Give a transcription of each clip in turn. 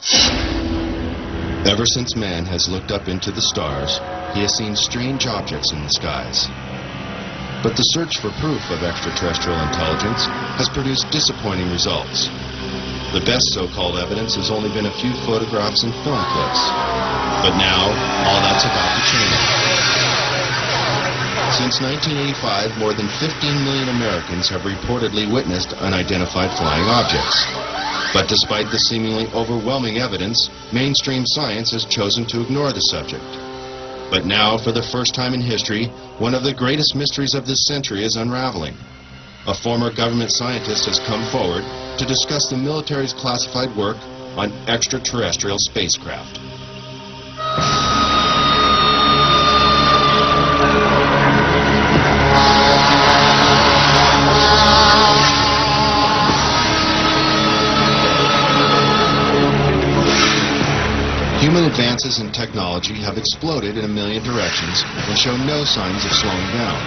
Ever since man has looked up into the stars, he has seen strange objects in the skies. But the search for proof of extraterrestrial intelligence has produced disappointing results. The best so-called evidence has only been a few photographs and film clips. But now, all that's about to change. Since 1985, more than 15 million Americans have reportedly witnessed unidentified flying objects. But despite the seemingly overwhelming evidence, mainstream science has chosen to ignore the subject. But now, for the first time in history, one of the greatest mysteries of this century is unraveling. A former government scientist has come forward to discuss the military's classified work on extraterrestrial spacecraft. Human advances in technology have exploded in a million directions and show no signs of slowing down.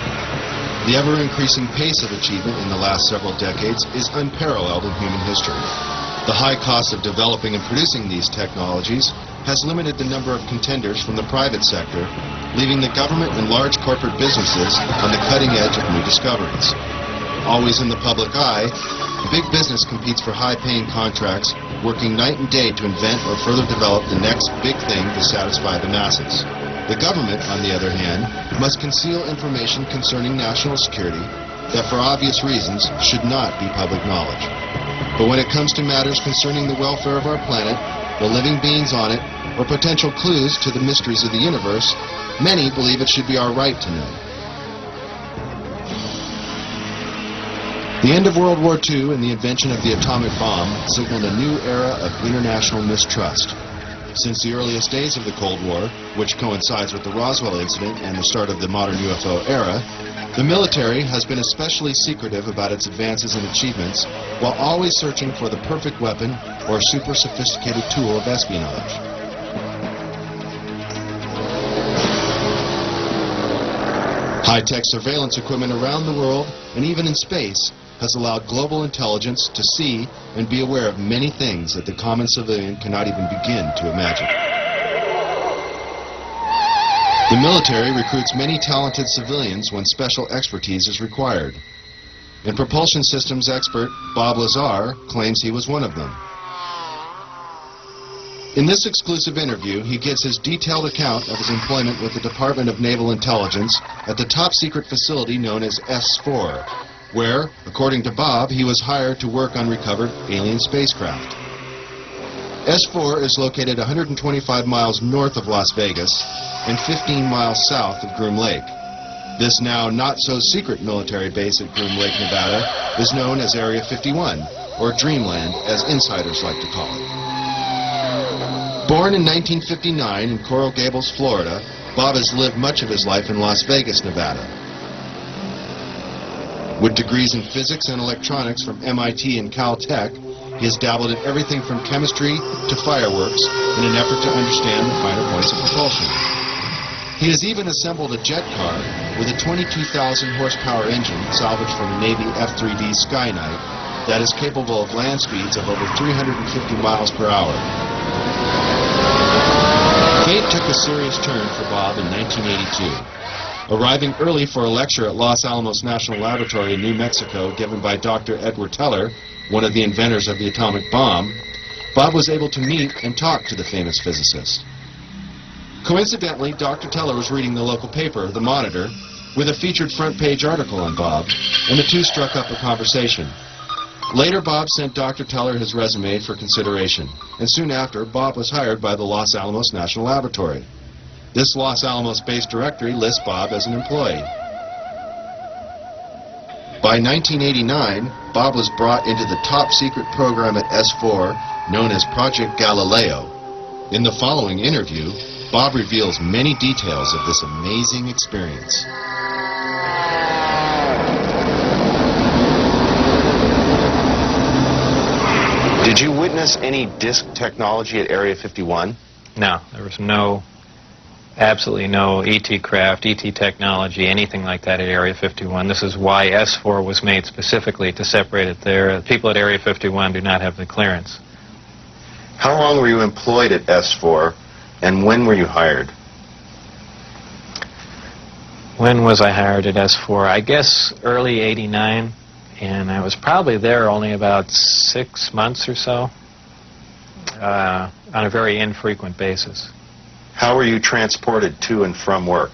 The ever-increasing pace of achievement in the last several decades is unparalleled in human history. The high cost of developing and producing these technologies has limited the number of contenders from the private sector, leaving the government and large corporate businesses on the cutting edge of new discoveries. Always in the public eye, big business competes for high-paying contracts, working night and day to invent or further develop the next big thing to satisfy the masses. The government, on the other hand, must conceal information concerning national security that, for obvious reasons, should not be public knowledge. But when it comes to matters concerning the welfare of our planet, the living beings on it, or potential clues to the mysteries of the universe, many believe it should be our right to know. The end of World War II and the invention of the atomic bomb signaled a new era of international mistrust. Since the earliest days of the Cold War, which coincides with the Roswell incident and the start of the modern UFO era, the military has been especially secretive about its advances and achievements, while always searching for the perfect weapon or super sophisticated tool of espionage. High-tech surveillance equipment around the world, and even in space, has allowed global intelligence to see and be aware of many things that the common civilian cannot even begin to imagine. The military recruits many talented civilians when special expertise is required. And propulsion systems expert Bob Lazar claims he was one of them. In this exclusive interview, he gives his detailed account of his employment with the Department of Naval Intelligence at the top-secret facility known as S4, where, according to Bob, he was hired to work on recovered alien spacecraft. S4 is located 125 miles north of Las Vegas and 15 miles south of Groom Lake. This now not-so-secret military base at Groom Lake, Nevada, is known as Area 51, or Dreamland, as insiders like to call it. Born in 1959 in Coral Gables, Florida, Bob has lived much of his life in Las Vegas, Nevada. With degrees in physics and electronics from MIT and Caltech, he has dabbled in everything from chemistry to fireworks in an effort to understand the finer points of propulsion. He has even assembled a jet car with a 22,000 horsepower engine salvaged from a Navy F-3D Skynight that is capable of land speeds of over 350 miles per hour. Fate took a serious turn for Bob in 1982. Arriving early for a lecture at Los Alamos National Laboratory in New Mexico given by Dr. Edward Teller, one of the inventors of the atomic bomb, Bob was able to meet and talk to the famous physicist. Coincidentally, Dr. Teller was reading the local paper, The Monitor, with a featured front-page article on Bob, and the two struck up a conversation. Later, Bob sent Dr. Teller his resume for consideration, and soon after, Bob was hired by the Los Alamos National Laboratory. This Los Alamos-based directory lists Bob as an employee. By 1989, Bob was brought into the top-secret program at S4, known as Project Galileo. In the following interview, Bob reveals many details of this amazing experience. Did you witness any disk technology at Area 51? No, there was absolutely no ET craft, ET technology, anything like that at Area 51. This is why S4 was made specifically to separate it there. The people at Area 51 do not have the clearance. How long were you employed at S4, and when were you hired? When was I hired at S4? I guess early '89, and I was probably there only about 6 months or so, on a very infrequent basis. How were you transported to and from work?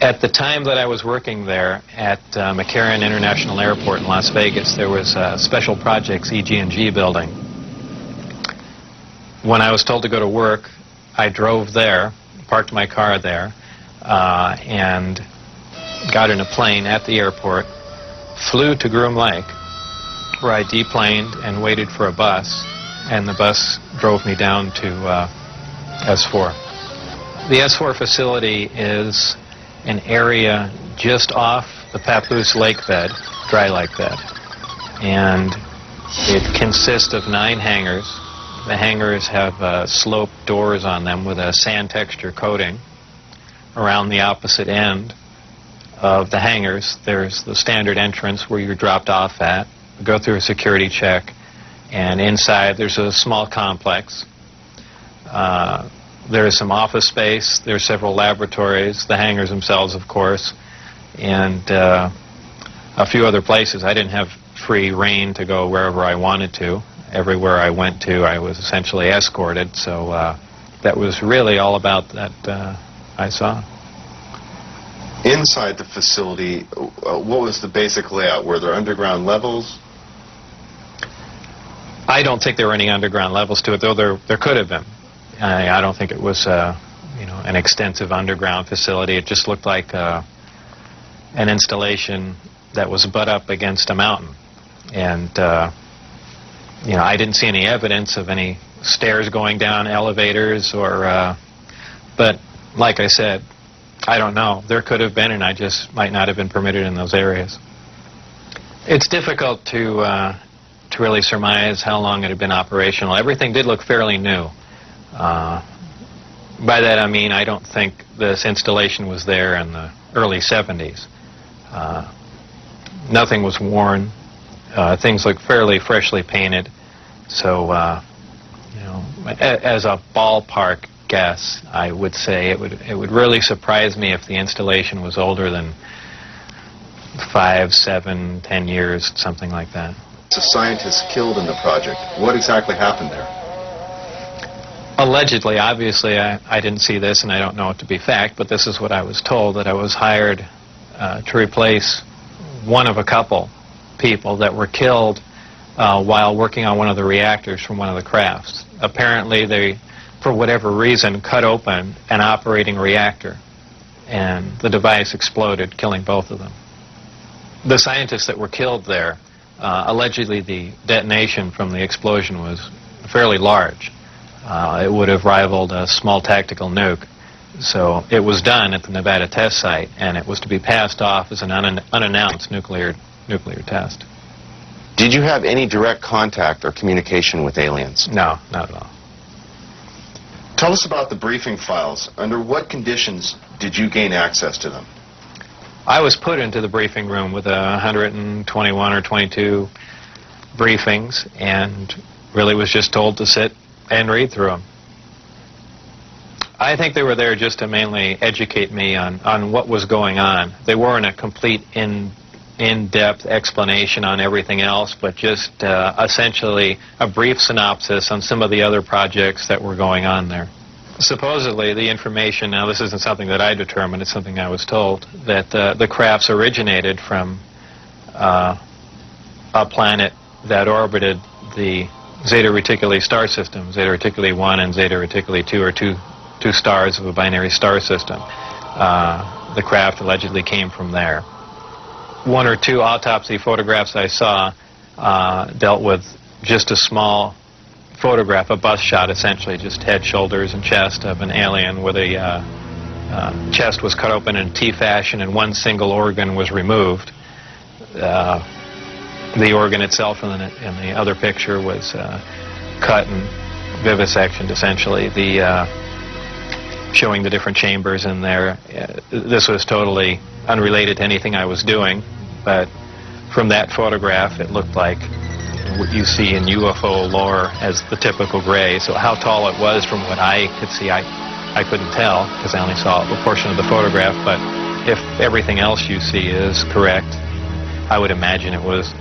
At the time that I was working there at McCarran International Airport in Las Vegas, there was a Special Projects EG&G building. When I was told to go to work, I drove there, parked my car there, and got in a plane at the airport, flew to Groom Lake, where I deplaned and waited for a bus, and the bus drove me down to S4. The S4 facility is an area just off the Papoose lake bed, dry lake bed, and it consists of 9 hangars. The hangars have sloped doors on them with a sand texture coating. Around the opposite end of the hangars, there's the standard entrance where you're dropped off at, go through a security check, and inside there's a small complex. There's some office space, there's several laboratories, the hangars themselves, of course, and a few other places. I didn't have free rein to go wherever I wanted to. Everywhere I went to, I was essentially escorted, so that was really all about that I saw. Inside the facility, what was the basic layout? Were there underground levels? I don't think there were any underground levels to it, though there could have been. I don't think it was an extensive underground facility. It just looked like an installation that was butt up against a mountain. And I didn't see any evidence of any stairs going down, elevators, or but like I said, I don't know. There could have been, and I just might not have been permitted in those areas. It's difficult to really surmise how long it had been operational. Everything did look fairly new. By that I mean I don't think this installation was there in the early 70s. Nothing was worn. Things looked fairly freshly painted. So, as a ballpark guess, I would say it would really surprise me if the installation was older than 5, 7, 10 years, something like that. A scientist killed in the project. What exactly happened there? Allegedly, obviously, I didn't see this, and I don't know it to be fact, but this is what I was told, that I was hired to replace one of a couple people that were killed while working on one of the reactors from one of the crafts. Apparently, they, for whatever reason, cut open an operating reactor, and the device exploded, killing both of them. The scientists that were killed there, allegedly the detonation from the explosion was fairly large. It would have rivaled a small tactical nuke. So it was done at the Nevada test site, and it was to be passed off as an unannounced nuclear test. Did you have any direct contact or communication with aliens? No, not at all. Tell us about the briefing files. Under what conditions did you gain access to them? I was put into the briefing room with 121 or 22 briefings, and really was just told to sit and read through them. I think they were there just to mainly educate me on what was going on. They weren't a complete in-depth explanation on everything else, but just essentially a brief synopsis on some of the other projects that were going on there. Supposedly, the information, now this isn't something that I determined, it's something I was told, that the crafts originated from a planet that orbited the Zeta Reticuli star system. Zeta Reticuli 1 and Zeta Reticuli 2 are two stars of a binary star system. The craft allegedly came from there. 1 or 2 autopsy photographs I saw dealt with just a small photograph, a bust shot essentially, just head, shoulders, and chest of an alien where the chest was cut open in T fashion and one single organ was removed. The organ itself in the other picture was cut and vivisectioned essentially. Showing the different chambers in there. This was totally unrelated to anything I was doing, but from that photograph it looked like what you see in UFO lore as the typical gray. So how tall it was from what I could see, I couldn't tell because I only saw a portion of the photograph. But if everything else you see is correct, I would imagine it was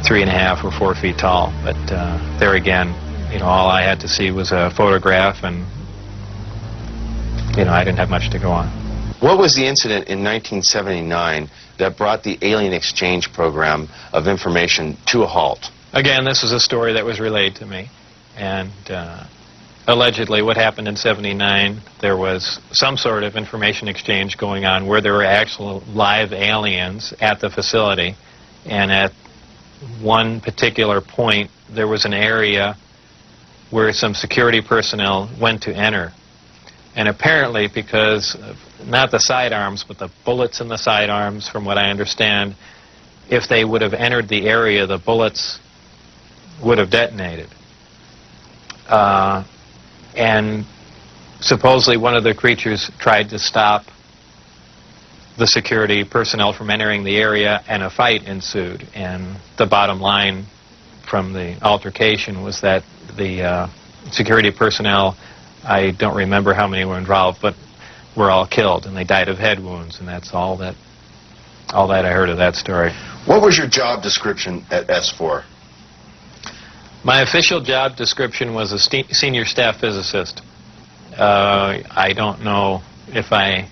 3.5 or 4 feet tall. But there again, all I had to see was a photograph, and I didn't have much to go on. What was the incident in 1979 that brought the alien exchange program of information to a halt? Again, this is a story that was relayed to me, and allegedly what happened in '79, there was some sort of information exchange going on where there were actual live aliens at the facility, and at one particular point there was an area where some security personnel went to enter. And apparently, because of not the sidearms, but the bullets in the sidearms, from what I understand, if they would have entered the area, the bullets would have detonated. And supposedly one of the creatures tried to stop the security personnel from entering the area, and a fight ensued. And the bottom line from the altercation was that the security personnel, I don't remember how many were involved, but were all killed, and they died of head wounds, and that's all that I heard of that story. What was your job description at S4? My official job description was a senior staff physicist. I don't know if I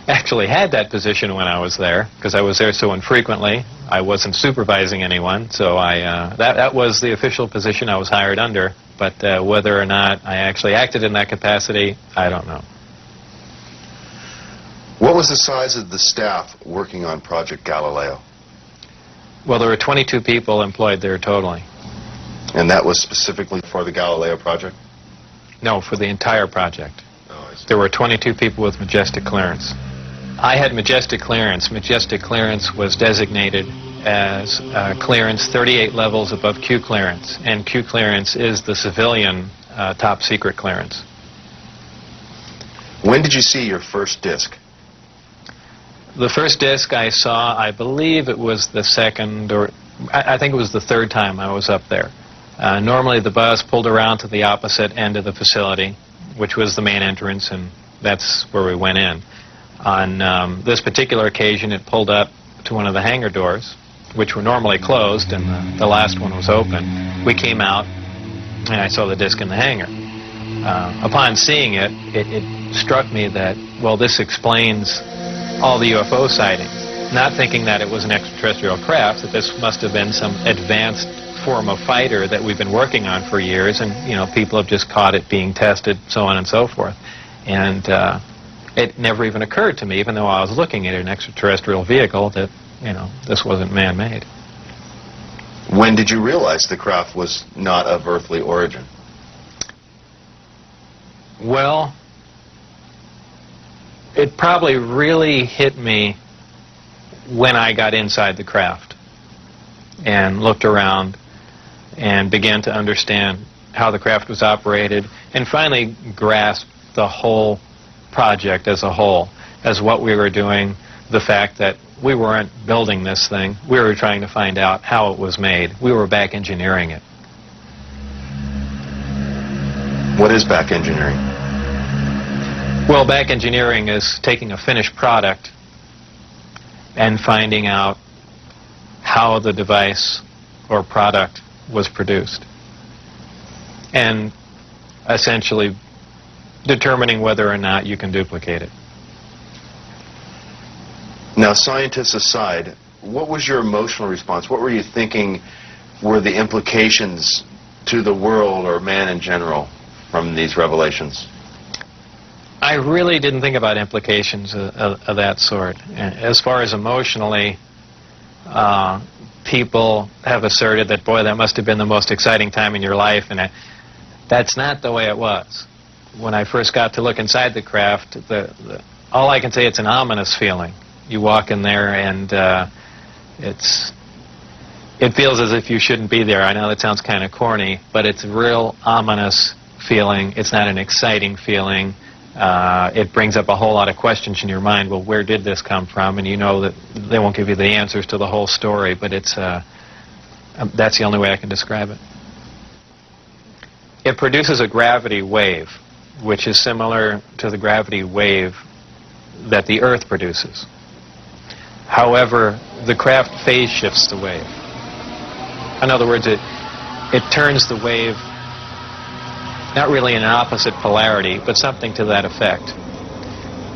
actually had that position when I was there, because I was there so infrequently. I wasn't supervising anyone, so that was the official position I was hired under. But whether or not I actually acted in that capacity, I don't know. What was the size of the staff working on Project Galileo? Well, there were 22 people employed there totally. And that was specifically for the Galileo project? No, for the entire project. Oh, I see. There were 22 people with majestic clearance. I had majestic clearance. Majestic clearance was designated as clearance 38 levels above Q clearance, and Q clearance is the civilian top secret clearance. When did you see your first disc? The first disc I saw, I believe it was the second, or I think it was the third time I was up there. Normally the bus pulled around to the opposite end of the facility, which was the main entrance, and that's where we went in. On this particular occasion, it pulled up to one of the hangar doors, which were normally closed, and the last one was open. We came out, and I saw the disc in the hangar. Upon seeing it, it struck me that, well, this explains all the UFO sightings. Not thinking that it was an extraterrestrial craft, that this must have been some advanced form of fighter that we've been working on for years, and, people have just caught it being tested, so on and so forth. And it never even occurred to me, even though I was looking at an extraterrestrial vehicle, that this wasn't man-made. When did you realize the craft was not of earthly origin? Well, it probably really hit me when I got inside the craft and looked around and began to understand how the craft was operated, and finally grasped the whole project as a whole, as what we were doing, the fact that we weren't building this thing, we were trying to find out how it was made. We were back engineering it. What is back engineering? Well, back engineering is taking a finished product and finding out how the device or product was produced, and essentially determining whether or not you can duplicate it. Now, scientists aside, what was your emotional response? What were you thinking were the implications to the world or man in general from these revelations? I really didn't think about implications of that sort. As far as emotionally, people have asserted that, boy, that must have been the most exciting time in your life, and that's not the way it was. When I first got to look inside the craft, all I can say, it's an ominous feeling. You walk in there, and it feels as if you shouldn't be there. I know that sounds kind of corny, but it's a real ominous feeling. It's not an exciting feeling. It brings up a whole lot of questions in your mind. Well, where did this come from? And you know that they won't give you the answers to the whole story, but it's That's the only way I can describe it. It produces a gravity wave, which is similar to the gravity wave that the Earth produces. However, the craft phase shifts the wave. In other words, it turns the wave not really in an opposite polarity, but something to that effect,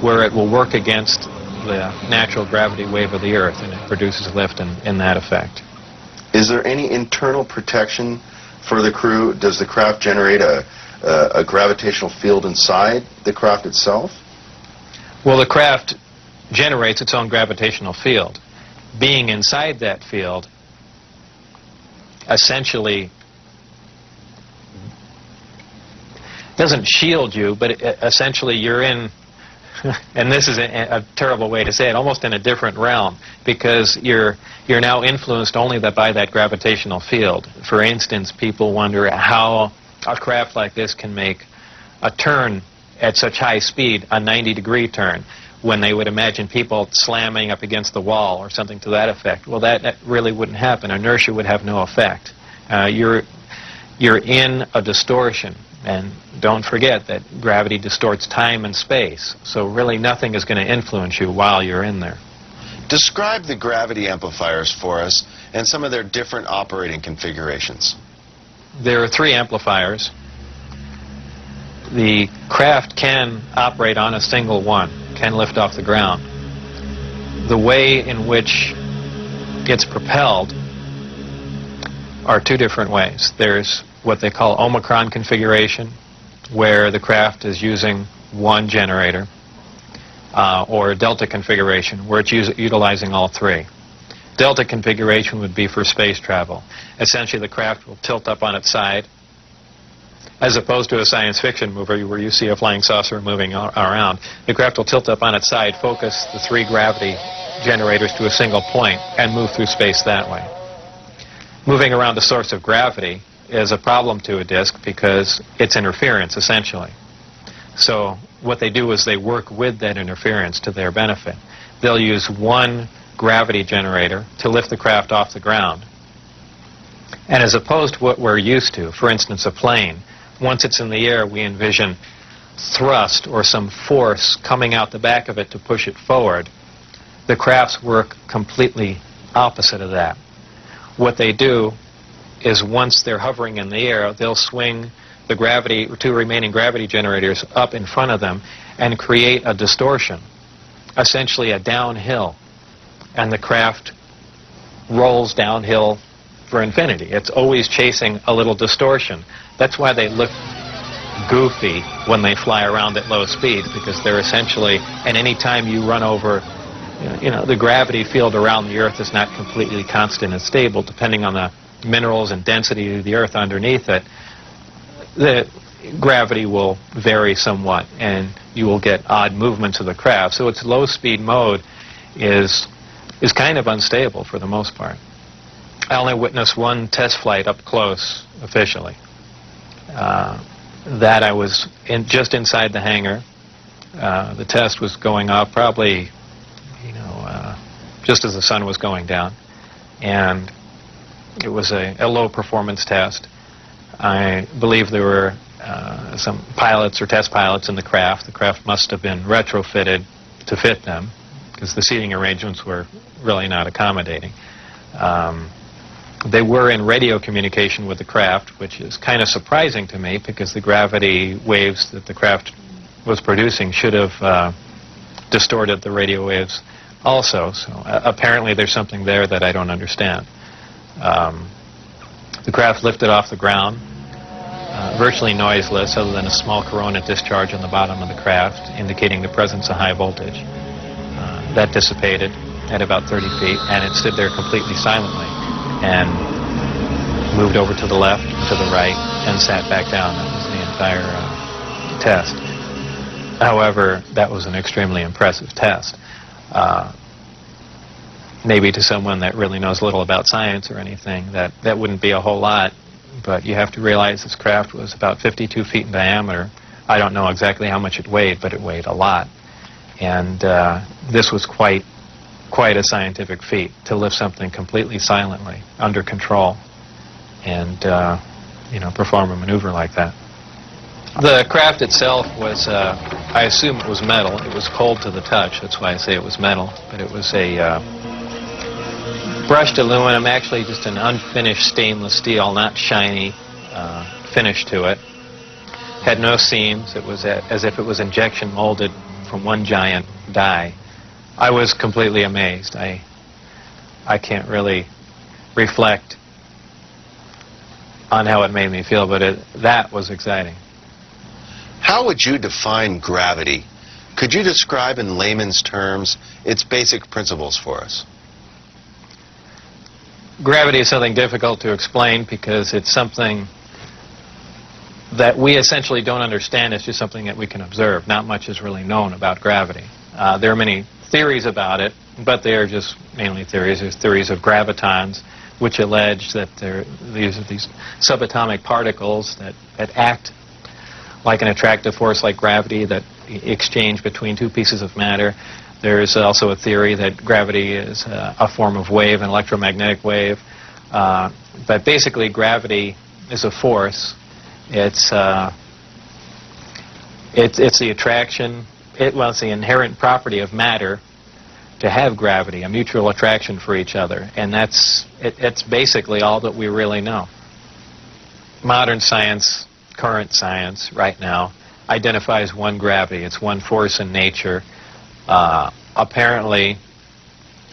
where it will work against the natural gravity wave of the Earth, and it produces lift in that effect. Is there any internal protection for the crew? Does the craft generate a gravitational field inside the craft itself? Well, the craft generates its own gravitational field. Being inside that field essentially doesn't shield you, but essentially you're in, and this is a terrible way to say it, almost in a different realm, because you're now influenced only by that gravitational field. For instance, people wonder how a craft like this can make a turn at such high speed, a 90-degree turn, when they would imagine people slamming up against the wall or something to that effect. Well, that really wouldn't happen. Inertia would have no effect. You're in a distortion. And don't forget that gravity distorts time and space, so really nothing is going to influence you while you're in there. Describe the gravity amplifiers for us and some of their different operating configurations. There are 3 amplifiers. The craft can operate on a single one, can lift off the ground. The way in which it's propelled are 2 different ways. There's what they call Omicron configuration, where the craft is using one generator, or Delta configuration, where it's utilizing all 3. Delta configuration would be for space travel. Essentially, the craft will tilt up on its side, as opposed to a science fiction movie where you see a flying saucer moving around. The craft will tilt up on its side, focus the 3 gravity generators to a single point, and move through space that way. Moving around a source of gravity is a problem to a disk because it's interference, essentially. So what they do is they work with that interference to their benefit. They'll use one gravity generator to lift the craft off the ground. And as opposed to what we're used to, for instance, a plane, once it's in the air, we envision thrust or some force coming out the back of it to push it forward. The crafts work completely opposite of that. What they do is once they're hovering in the air, they'll swing the 2 remaining gravity generators up in front of them and create a distortion, essentially a downhill, and the craft rolls downhill for infinity. It's always chasing a little distortion. That's why they look goofy when they fly around at low speed, because they're essentially, and any time you run over, the gravity field around the Earth is not completely constant and stable, depending on the minerals and density of the Earth underneath it. The gravity will vary somewhat, and you will get odd movements of the craft. So its low-speed mode is kind of unstable for the most part. I only witnessed one test flight up close, officially. That I was just inside the hangar. The test was going off probably, just as the sun was going down, and it was a low-performance test. I believe there were some pilots or test pilots in the craft. The craft must have been retrofitted to fit them, because the seating arrangements were really not accommodating. They were in radio communication with the craft, which is kind of surprising to me, because the gravity waves that the craft was producing should have distorted the radio waves also. So apparently there's something there that I don't understand. The craft lifted off the ground, virtually noiseless, other than a small corona discharge on the bottom of the craft, indicating the presence of high voltage. That dissipated at about 30 feet, and it stood there completely silently, and moved over to the left, to the right, and sat back down. That was the entire test. However, that was an extremely impressive test. Maybe to someone that really knows little about science or anything, that wouldn't be a whole lot, but you have to realize this craft was about 52 feet in diameter. I don't know exactly how much it weighed, but it weighed a lot. And this was quite a scientific feat, to lift something completely silently, under control. and perform a maneuver like that. The craft itself was, I assume it was metal. It was cold to the touch. That's why I say it was metal. But it was a brushed aluminum, actually just an unfinished stainless steel, not shiny finish to it. Had no seams. It was as if it was injection molded from one giant die. I was completely amazed. I can't really reflect on how it made me feel, but that was exciting. How would you define gravity? Could you describe in layman's terms its basic principles for us? Gravity is something difficult to explain because it's something that we essentially don't understand. It's just something that we can observe. Not much is really known about gravity. There are many theories about it, but they are just mainly theories. There's theories of gravitons, which allege that these are these subatomic particles that act like an attractive force like gravity that exchange between two pieces of matter. There's also a theory that gravity is a form of wave, an electromagnetic wave. But basically, gravity is a force. It's the attraction. It's the inherent property of matter to have gravity, a mutual attraction for each other, and it's basically all that we really know. Modern science, current science, right now, identifies one gravity. It's one force in nature. Apparently,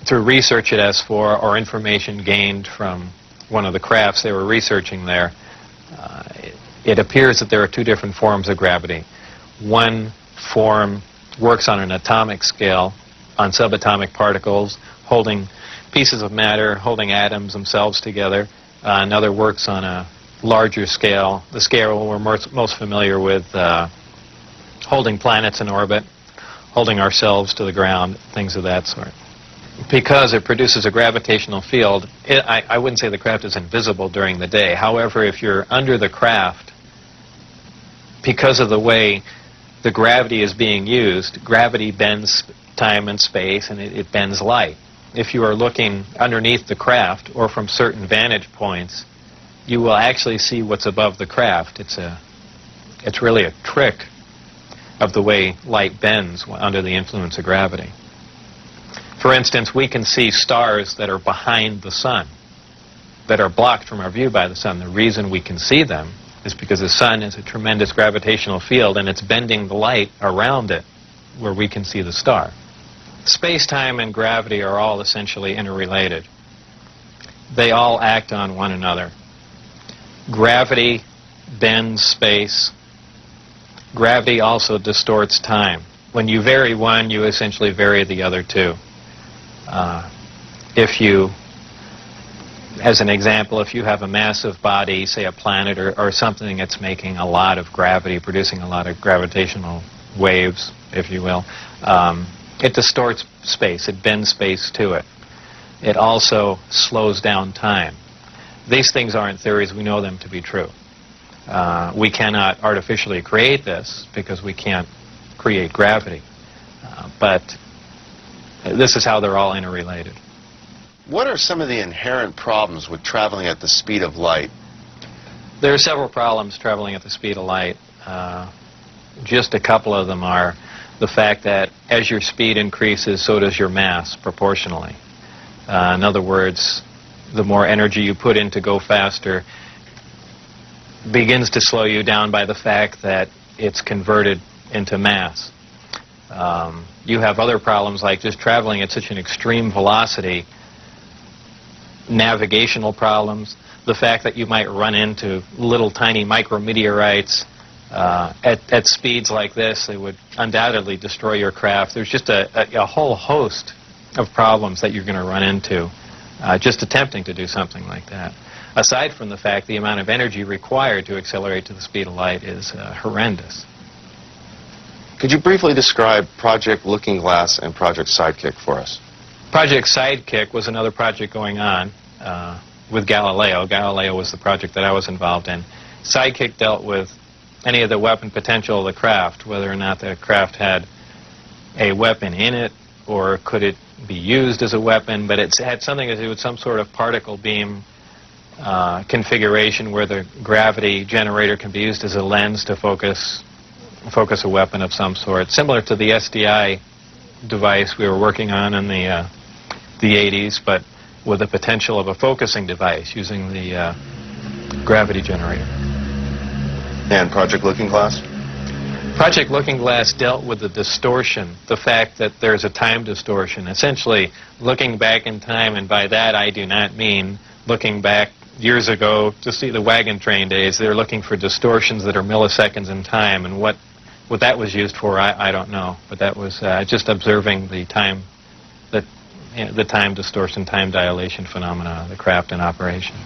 through research at S4 or information gained from one of the crafts they were researching there, it appears that there are two different forms of gravity. One form works on an atomic scale, on subatomic particles, holding pieces of matter, holding atoms themselves together. Another works on a larger scale, the scale we're most familiar with, holding planets in orbit, holding ourselves to the ground, things of that sort. Because it produces a gravitational field, I wouldn't say the craft is invisible during the day. However, if you're under the craft, because of the way the gravity is being used, gravity bends time and space, and it bends light. If you are looking underneath the craft or from certain vantage points, you will actually see what's above the craft. It's really a trick of the way light bends under the influence of gravity. For instance, we can see stars that are behind the sun, that are blocked from our view by the sun. The reason we can see them is because the sun has a tremendous gravitational field, and it's bending the light around it where we can see the star. Space-time and gravity are all essentially interrelated. They all act on one another. Gravity bends space. Gravity also distorts time. When you vary one, you essentially vary the other two. If you, as an example, if you have a massive body, say a planet or something that's making a lot of gravity, producing a lot of gravitational waves, if you will, it distorts space. It bends space to it. It also slows down time. These things aren't theories. We know them to be true. We cannot artificially create this because we can't create gravity. But this is how they're all interrelated. What are some of the inherent problems with traveling at the speed of light? There are several problems traveling at the speed of light. Just a couple of them are the fact that as your speed increases, so does your mass proportionally. In other words, the more energy you put in to go faster begins to slow you down by the fact that it's converted into mass. You have other problems like just traveling at such an extreme velocity, navigational problems, the fact that you might run into little tiny micrometeorites at speeds like this. They would undoubtedly destroy your craft. There's just a whole host of problems that you're going to run into just attempting to do something like that. Aside from the fact the amount of energy required to accelerate to the speed of light is horrendous. Could you briefly describe Project Looking Glass and Project Sidekick for us? Project Sidekick was another project going on with Galileo. Galileo was the project that I was involved in. Sidekick dealt with any of the weapon potential of the craft, whether or not the craft had a weapon in it or could it be used as a weapon, but it had something to do with some sort of particle beam configuration where the gravity generator can be used as a lens to focus a weapon of some sort, similar to the SDI device we were working on in the 80s, but with the potential of a focusing device using the gravity generator. And Project Looking Glass? Project Looking Glass dealt with the distortion, the fact that there's a time distortion, essentially looking back in time, and by that I do not mean looking back years ago to see the wagon train days. They're looking for distortions that are milliseconds in time, and what that was used for, I don't know, but that was just observing the time, the time distortion, time dilation phenomena of the craft in operation.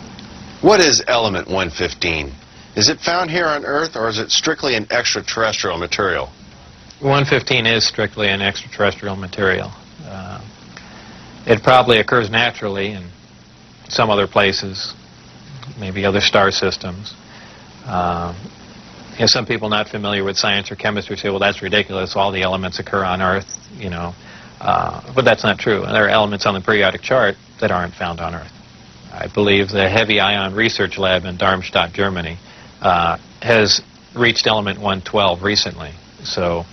What is element 115? Is it found here on Earth, or is it strictly an extraterrestrial material? 115 is strictly an extraterrestrial material. It probably occurs naturally in some other places, maybe other star systems. Some people not familiar with science or chemistry say, well, that's ridiculous, all the elements occur on Earth, but that's not true. There are elements on the periodic chart that aren't found on Earth. I believe the Heavy Ion Research Lab in Darmstadt, Germany, has reached element 112 recently. So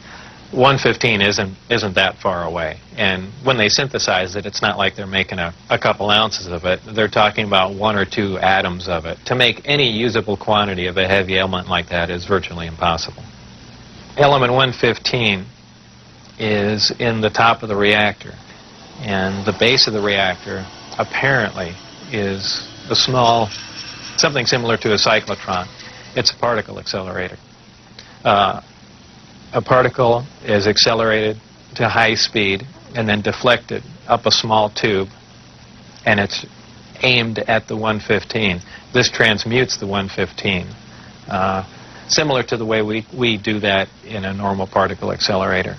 115 isn't that far away. And when they synthesize it, it's not like they're making a couple ounces of it. They're talking about 1 or 2 atoms of it. To make any usable quantity of a heavy element like that is virtually impossible. Element 115 is in the top of the reactor. And the base of the reactor apparently is a small, something similar to a cyclotron. It's a particle accelerator. A particle is accelerated to high speed and then deflected up a small tube, and it's aimed at the 115. This transmutes the 115, similar to the way we do that in a normal particle accelerator.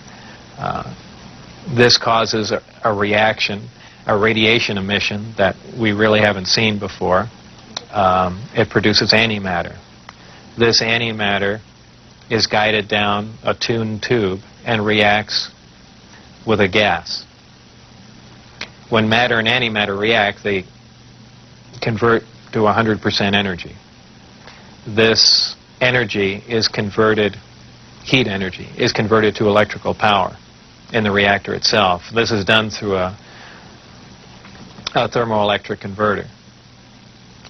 This causes a reaction, a radiation emission that we really haven't seen before. It produces antimatter. This antimatter is guided down a tuned tube and reacts with a gas. When matter and antimatter react, they convert to 100% energy. This energy is converted, heat energy, is converted to electrical power in the reactor itself. This is done through a thermoelectric converter.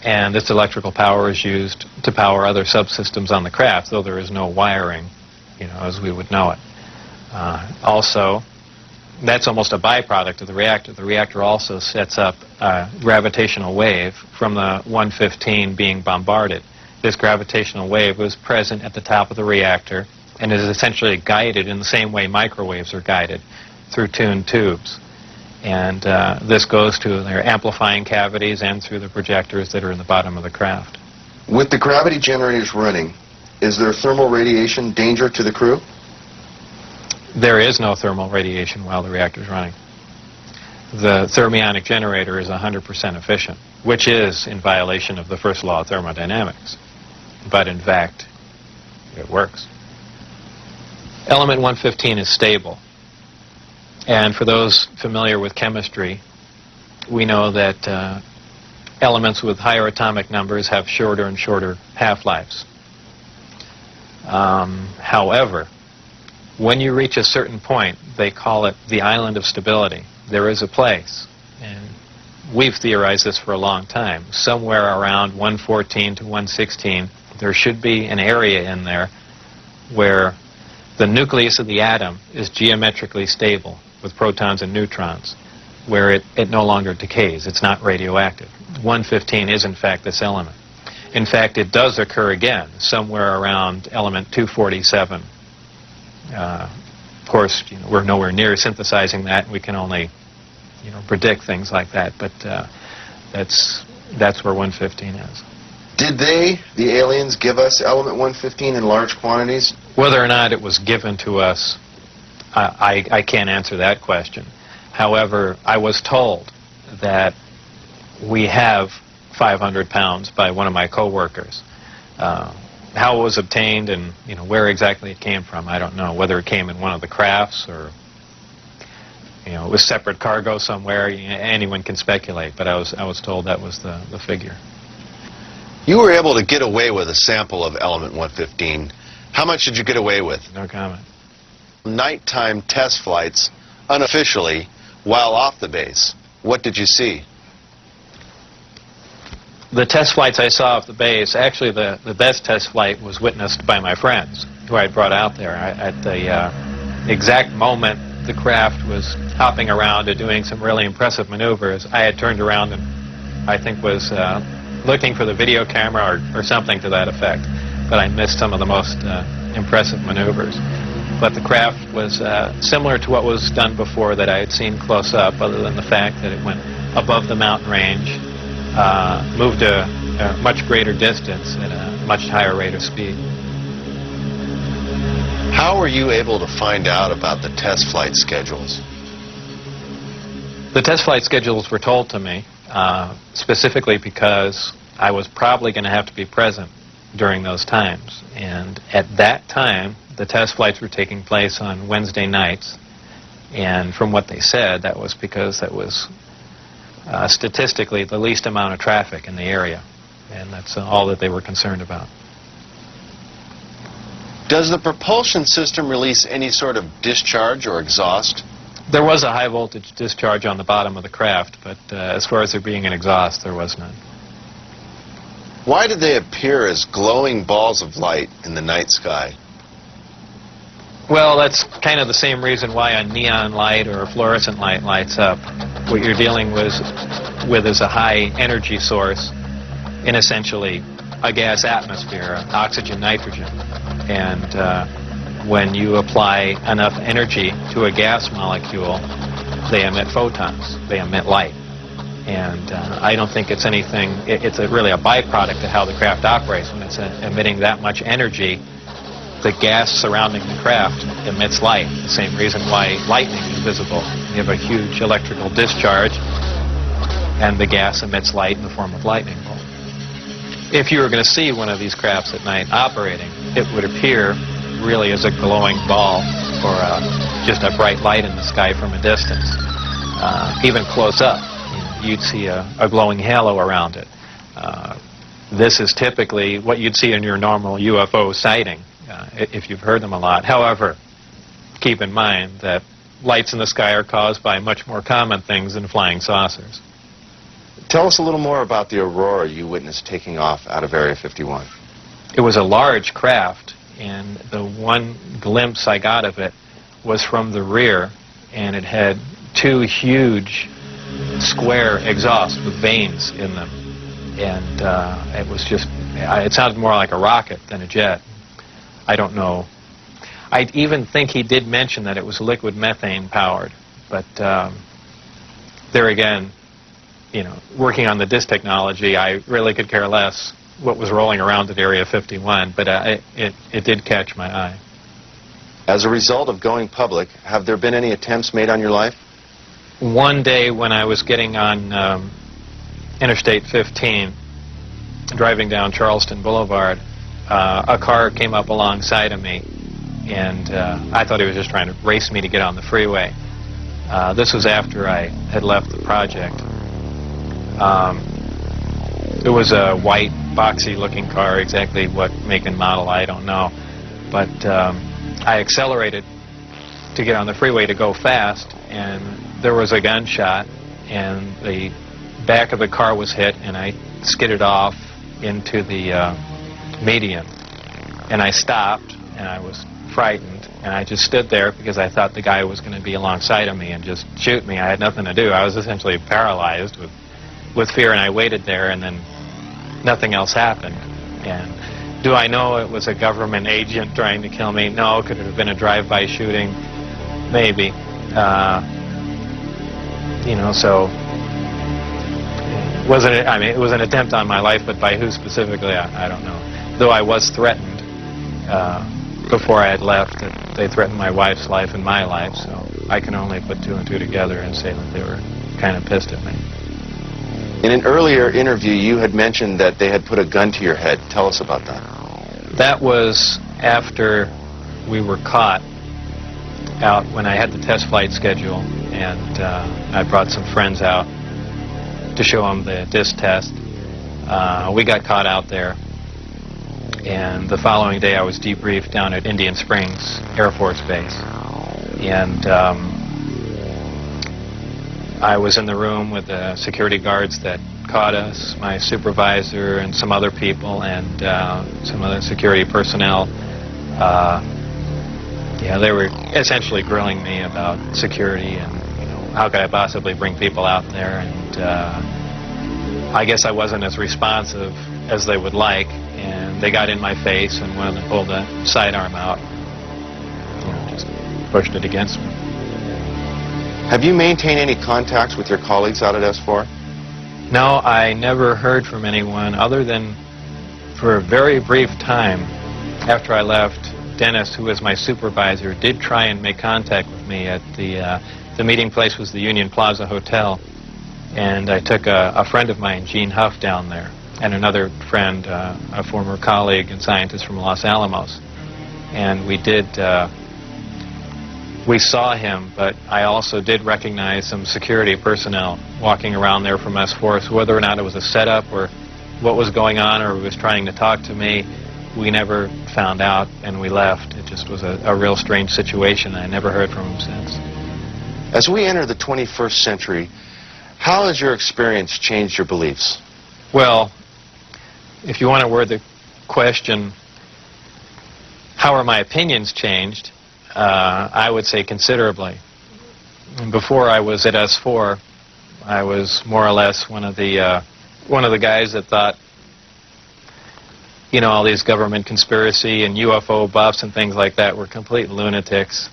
And this electrical power is used to power other subsystems on the craft, though there is no wiring, as we would know it. Also, that's almost a byproduct of the reactor. The reactor also sets up a gravitational wave from the 115 being bombarded. This gravitational wave was present at the top of the reactor and is essentially guided in the same way microwaves are guided through tuned tubes. And this goes to their amplifying cavities and through the projectors that are in the bottom of the craft. With the gravity generators running, is there thermal radiation danger to the crew? There is no thermal radiation while the reactor is running. The thermionic generator is 100% efficient, which is in violation of the first law of thermodynamics. But in fact, it works. Element 115 is stable. And for those familiar with chemistry, we know that elements with higher atomic numbers have shorter and shorter half-lives. However, when you reach a certain point, they call it the island of stability. There is a place, and we've theorized this for a long time, somewhere around 114 to 116, there should be an area in there where the nucleus of the atom is geometrically stable with protons and neutrons, where it no longer decays. It's not radioactive. 115 is, in fact, this element. In fact, it does occur again somewhere around element 247. Of course, we're nowhere near synthesizing that. We can only, predict things like that. But that's where 115 is. Did the aliens, give us element 115 in large quantities? Whether or not it was given to us, I can't answer that question. However, I was told that we have 500 pounds by one of my co-workers. How it was obtained and where exactly it came from, I don't know. Whether it came in one of the crafts or it was separate cargo somewhere, anyone can speculate. But I was told that was the figure. You were able to get away with a sample of element 115. How much did you get away with? No comment. Nighttime test flights, unofficially, while off the base. What did you see? The test flights I saw off the base, actually the best test flight was witnessed by my friends who I had brought out there. At the exact moment the craft was hopping around and doing some really impressive maneuvers, I had turned around and I think was looking for the video camera or something to that effect. But I missed some of the most impressive maneuvers. But the craft was similar to what was done before that I had seen close up, other than the fact that it went above the mountain range, moved a much greater distance at a much higher rate of speed. How were you able to find out about the test flight schedules? The test flight schedules were told to me specifically because I was probably going to have to be present during those times. And at that time, the test flights were taking place on Wednesday nights. And from what they said, that was because that was statistically the least amount of traffic in the area. And that's all that they were concerned about. Does the propulsion system release any sort of discharge or exhaust? There was a high voltage discharge on the bottom of the craft, but as far as there being an exhaust, there was none. Why did they appear as glowing balls of light in the night sky? Well, that's kind of the same reason why a neon light or a fluorescent light lights up. What you're dealing with is a high energy source in essentially a gas atmosphere, oxygen, nitrogen. And when you apply enough energy to a gas molecule, they emit photons, they emit light. And I don't think it's anything, it's really a byproduct of how the craft operates. When it's emitting that much energy, the gas surrounding the craft emits light, the same reason why lightning is visible. You have a huge electrical discharge, and the gas emits light in the form of lightning bolt. If you were going to see one of these crafts at night operating, it would appear really as a glowing ball or just a bright light in the sky from a distance. Even close up, you'd see a glowing halo around it. This is typically what you'd see in your normal UFO sighting, if you've heard them a lot. However, keep in mind that lights in the sky are caused by much more common things than flying saucers. Tell us a little more about the aurora you witnessed taking off out of Area 51. It was a large craft, and the one glimpse I got of it was from the rear, and it had two huge square exhausts with vanes in them. And it was just, it sounded more like a rocket than a jet. I don't know. I even think he did mention that it was liquid methane powered, but there again, you know, working on the disk technology, I really could care less what was rolling around at Area 51, but it did catch my eye. As a result of going public, have there been any attempts made on your life? One day when I was getting on Interstate 15, driving down Charleston Boulevard, a car came up alongside of me, and I thought he was just trying to race me to get on the freeway. This was after I had left the project. It was a white, boxy-looking car. Exactly what make and model, I don't know. But I accelerated to get on the freeway to go fast, and there was a gunshot, and the back of the car was hit, and I skidded off into the median. And I stopped, and I was frightened, and I just stood there because I thought the guy was going to be alongside of me and just shoot me. I had nothing to do. I was essentially paralyzed with fear, and I waited there, and then nothing else happened. And do I know it was a government agent trying to kill me? No. Could it have been a drive-by shooting? Maybe. You know, so it was an attempt on my life, but by who specifically, I don't know. Though I was threatened before I had left. That they threatened my wife's life and my life, so I can only put two and two together and say that they were kind of pissed at me. In an earlier interview, you had mentioned that they had put a gun to your head. Tell us about that. That was after we were caught out when I had the test flight schedule, and I brought some friends out to show them the disc test. We got caught out there, and the following day I was debriefed down at Indian Springs Air Force Base. And I was in the room with the security guards that caught us, my supervisor and some other people, and some other security personnel. Yeah, they were essentially grilling me about security and, you know, how could I possibly bring people out there. And I guess I wasn't as responsive as they would like, and they got in my face, and one of them pulled a sidearm out, you know, just pushed it against me. Have you maintained any contacts with your colleagues out at S4? No, I never heard from anyone other than for a very brief time after I left. Dennis, who was my supervisor, did try and make contact with me at the meeting place was the Union Plaza Hotel, and I took a friend of mine, Gene Huff, down there, and another friend, a former colleague and scientist from Los Alamos, and we saw him, but I also did recognize some security personnel walking around there from S4, so whether or not it was a setup or what was going on or was trying to talk to me, we never found out, and we left. It just was a real strange situation. I never heard from him since. As we enter the 21st century, how has your experience changed your beliefs? Well, if you want to word the question, how are my opinions changed? I would say considerably. Before I was at S4, I was more or less one of the guys that thought, you know, all these government conspiracy and UFO buffs and things like that were complete lunatics.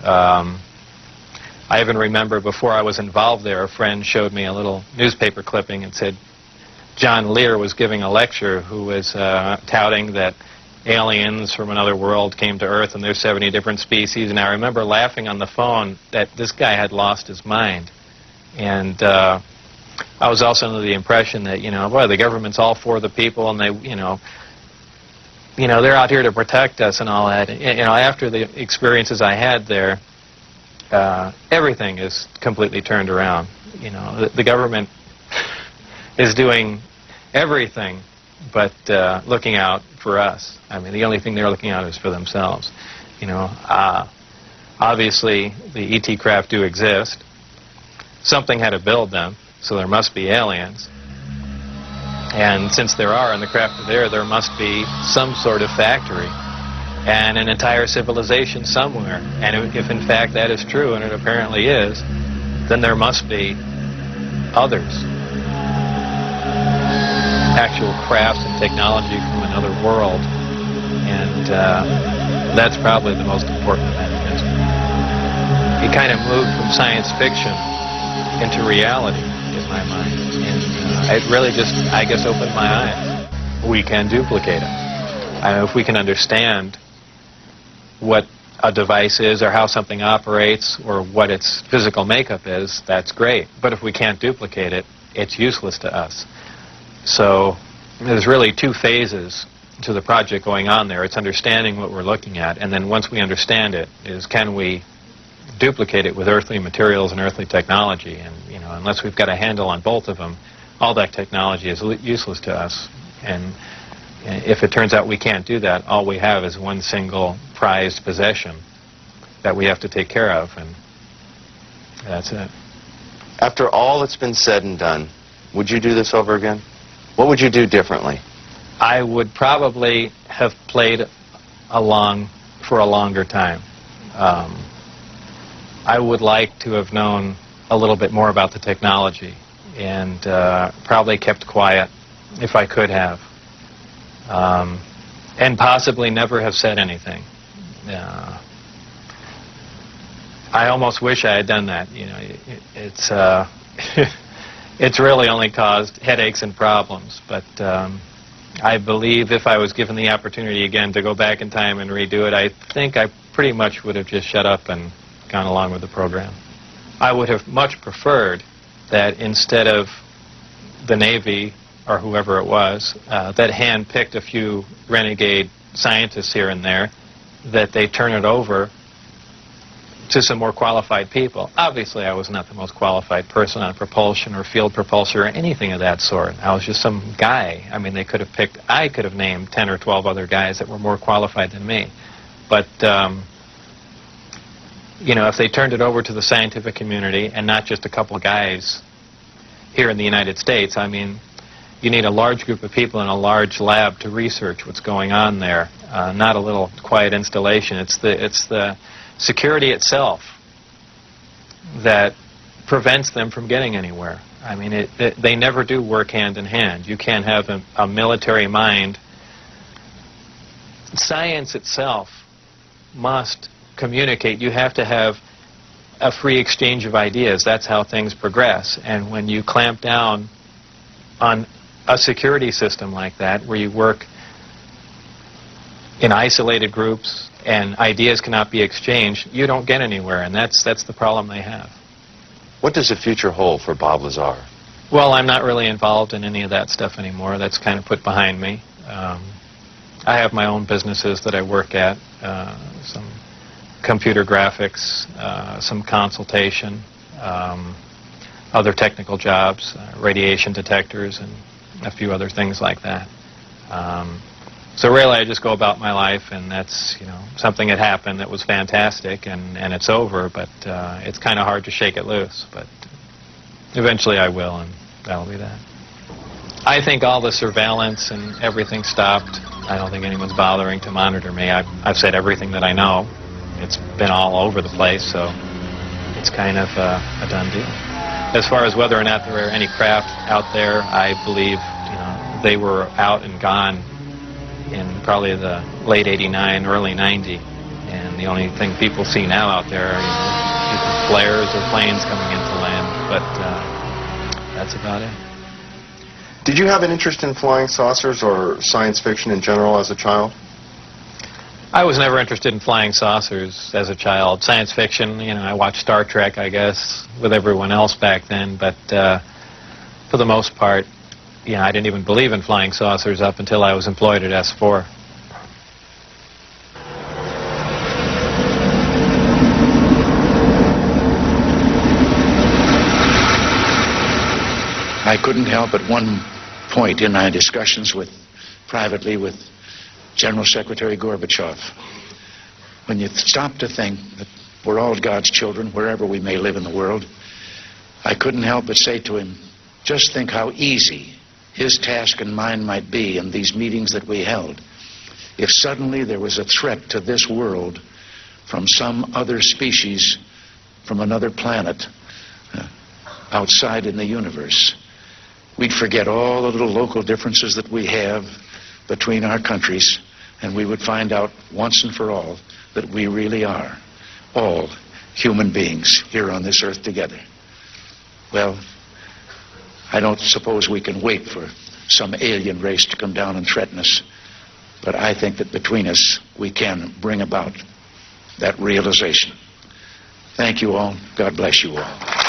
I even remember before I was involved there, a friend showed me a little newspaper clipping and said John Lear was giving a lecture who was touting that aliens from another world came to Earth and there's 70 different species. And I remember laughing on the phone that this guy had lost his mind. And I was also under the impression that, you know, boy, the government's all for the people, and they, you know, they're out here to protect us and all that. You know, after the experiences I had there, everything is completely turned around. You know, the government is doing everything but looking out for us. I mean, the only thing they're looking out is for themselves. You know, obviously the ET craft do exist. Something had to build them, so there must be aliens. And since there are, and the craft are there must be some sort of factory and an entire civilization somewhere. And if in fact that is true, and it apparently is, then there must be others. Actual crafts and technology from another world. And that's probably the most important event in history. It kind of moved from science fiction into reality, in my mind. And it really just, I guess, opened my eyes. We can duplicate it. If we can understand what a device is or how something operates or what its physical makeup is, that's great. But if we can't duplicate it, it's useless to us. So there's really two phases to the project going on there. It's understanding what we're looking at, and then once we understand it, is can we duplicate it with earthly materials and earthly technology? And, you know, unless we've got a handle on both of them, all that technology is useless to us. And if it turns out we can't do that, all we have is one single prized possession that we have to take care of, and that's it. After all that's been said and done, would you do this over again? What would you do differently? I would probably have played along for a longer time. I would like to have known a little bit more about the technology, and probably kept quiet if I could have, and possibly never have said anything. I almost wish I had done that. You know, it's it's really only caused headaches and problems. But I believe if I was given the opportunity again to go back in time and redo it, I think I pretty much would have just shut up and gone along with the program. I would have much preferred that instead of the Navy or whoever it was that hand-picked a few renegade scientists here and there, that they turn it over to some more qualified people. Obviously, I was not the most qualified person on propulsion or field propulsion or anything of that sort. I was just some guy. I mean, I could have named 10 or 12 other guys that were more qualified than me. But, you know, if they turned it over to the scientific community and not just a couple guys here in the United States, I mean, you need a large group of people in a large lab to research what's going on there, not a little quiet installation. It's the security itself that prevents them from getting anywhere. I mean, they never do work hand in hand. You can't have a military mind. Science itself must communicate. You have to have a free exchange of ideas. That's how things progress. And when you clamp down on a security system like that, where you work in isolated groups and ideas cannot be exchanged, you don't get anywhere, and that's the problem they have. What does the future hold for Bob Lazar? Well, I'm not really involved in any of that stuff anymore. That's kind of put behind me. I have my own businesses that I work at, some computer graphics, some consultation, other technical jobs, radiation detectors, and a few other things like that. So really, I just go about my life, and that's, you know, something that happened that was fantastic, and it's over, but it's kind of hard to shake it loose. But eventually I will, and that'll be that. I think all the surveillance and everything stopped. I don't think anyone's bothering to monitor me. I've said everything that I know. It's been all over the place, so it's kind of a done deal. As far as whether or not there are any craft out there, I believe, you know, they were out and gone in probably the late '89, early '90, and the only thing people see now out there are either flares or planes coming into land, but that's about it. Did you have an interest in flying saucers or science fiction in general as a child? I was never interested in flying saucers as a child. Science fiction, you know, I watched Star Trek, I guess, with everyone else back then, but for the most part, yeah, I didn't even believe in flying saucers up until I was employed at S4. I couldn't help at one point in my discussions privately with General Secretary Gorbachev, when you stop to think that we're all God's children, wherever we may live in the world, I couldn't help but say to him, just think how easy his task and mine might be in these meetings that we held if suddenly there was a threat to this world from some other species, from another planet, outside in the universe. We'd forget all the little local differences that we have between our countries, and we would find out once and for all that we really are all human beings here on this earth together. Well, I don't suppose we can wait for some alien race to come down and threaten us, but I think that between us we can bring about that realization. Thank you all. God bless you all.